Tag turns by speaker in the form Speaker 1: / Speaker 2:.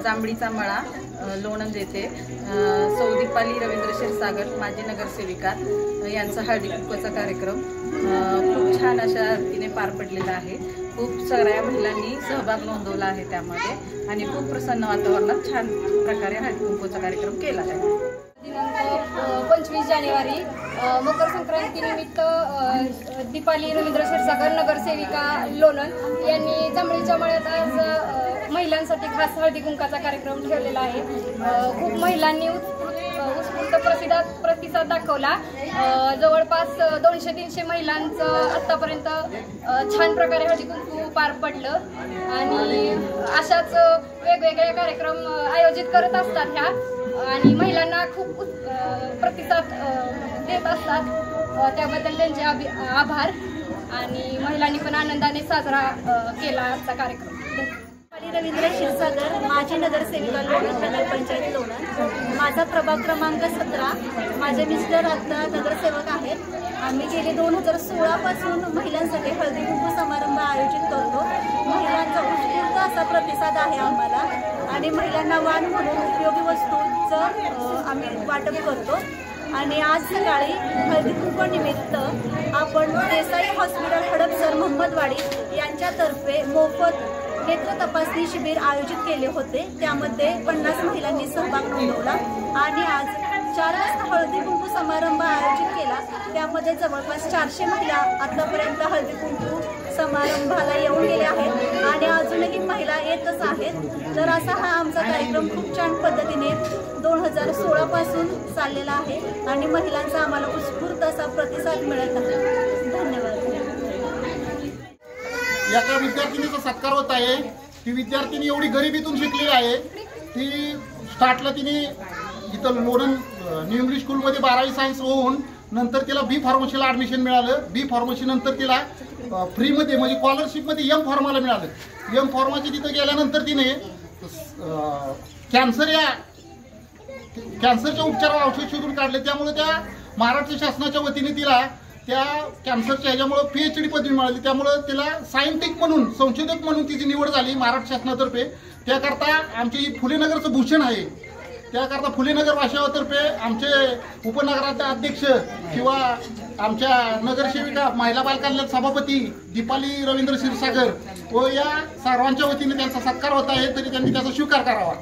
Speaker 1: जांभळीचा मळा लोणंद येथे सौ दीपाली रवींद्र क्षीरसागर माजी नगरसेविका यांचा हळदी कुंकवाचा कार्यक्रम खूप छान अशा रीतीने पार पडलेला आहे। खूप सगळ्या महिलांनी सहभाग नोंदवला आहे त्यामध्ये आणि खूप प्रसन्न वातावरणात छान प्रकारे हळदी कुंकवाचा कार्यक्रम केला आहे।
Speaker 2: दिनांक 25 जानेवारी मकर संक्रांतीनिमित्त दीपाली रवींद्र क्षीरसागर नगरसेविका लोणंद यांनी जांभळीच्या मळ्यात आज महिलांसाठी खास हळदी कुंकाचा कार्यक्रम ठेवलेला आहे। खूप महिलांनी उत्स्फूर्त प्रतिसाद दाखवला। जवळपास 200-300 महिलांचं आतापर्यंत छान प्रकारे हळदी कुंकू पार पडलं आणि अशाच वेगवेगळे कार्यक्रम आयोजित करत असतात ह्या आणि महिलांना खूप प्रतिसाद देत असतात। त्याबद्दल त्यांचे आभार आणि महिलांनी पण आनंदाने साजरा केला आजचा कार्यक्रम।
Speaker 3: रवींद्र क्षीरसागर माजी नगरसेविका लोणंद नगरपंचायत लोणंद। माझा प्रभाग क्रमांक 17। माझे मिस्टर आता नगरसेवक आहेत। आम्ही गेले 2016 पासून महिलांसाठी हळदी कुंकू समारंभ आयोजित करतो। महिलांचा उत्स्फूर्त असा प्रतिसाद आहे आम्हाला आणि महिलांना वाण म्हणून उपयोगी वस्तूंचं आम्ही वाटप करतो आणि आज सकाळी हळदी कुंकवानिमित्त आपण देसाई हॉस्पिटल हडपसर मोहम्मदवाडी यांच्यातर्फे मोफत नेत्र तपासणी शिबिर आयोजित केले होते। त्यामध्ये 50 महिलांनी सहभाग नोंदवला आणि आज 4 वाजता हळदी कुंकू समारंभ आयोजित केला। त्यामध्ये जवळपास 400 महिला आतापर्यंत हळदी कुंकू समारंभाला येऊन गेल्या आहेत आणि अजूनही महिला येतच आहेत। तर असा हा आमचा कार्यक्रम खूप छान पद्धतीने 2016 पासून चाललेला आहे आणि महिलांचा आम्हाला उत्स्फूर्त असा प्रतिसाद मिळत आहे। धन्यवाद।
Speaker 4: एका विद्यार्थिनीचा सत्कार होत आहे। ती विद्यार्थिनी एवढी गरिबीतून शिकलेली आहे। ती स्टार्टला तिने इथं लोणंद न्यू इंग्लिश स्कूलमध्ये 12वी सायन्स होऊन नंतर तिला बी फार्मसीला ॲडमिशन मिळालं। बी फार्मसी नंतर तिला फ्रीमध्ये म्हणजे स्कॉलरशिपमध्ये एम फार्माला मिळालं। एम फार्माची तिथं गेल्यानंतर तिने कॅन्सरच्या उपचारावर औषध शोधून काढले। त्यामुळे त्या महाराष्ट्र शासनाच्या वतीने तिला त्या कॅन्सरच्या ह्याच्यामुळे PhD पदवी मिळाली। त्यामुळे तिला सायंटिस्ट म्हणून संशोधक म्हणून तिची निवड झाली महाराष्ट्र शासनातर्फे। त्याकरता आमची फुलेनगरचं भूषण आहे। त्याकरता फुलेनगर भाषातर्फे आमचे उपनगराचे अध्यक्ष किंवा आमच्या नगरसेविका महिला बाल कल्याण सभापती दीपाली रवींद्र क्षीरसागर व या सर्वांच्या वतीने त्यांचा सत्कार होत आहे, तरी त्यांनी त्याचा स्वीकार करावा।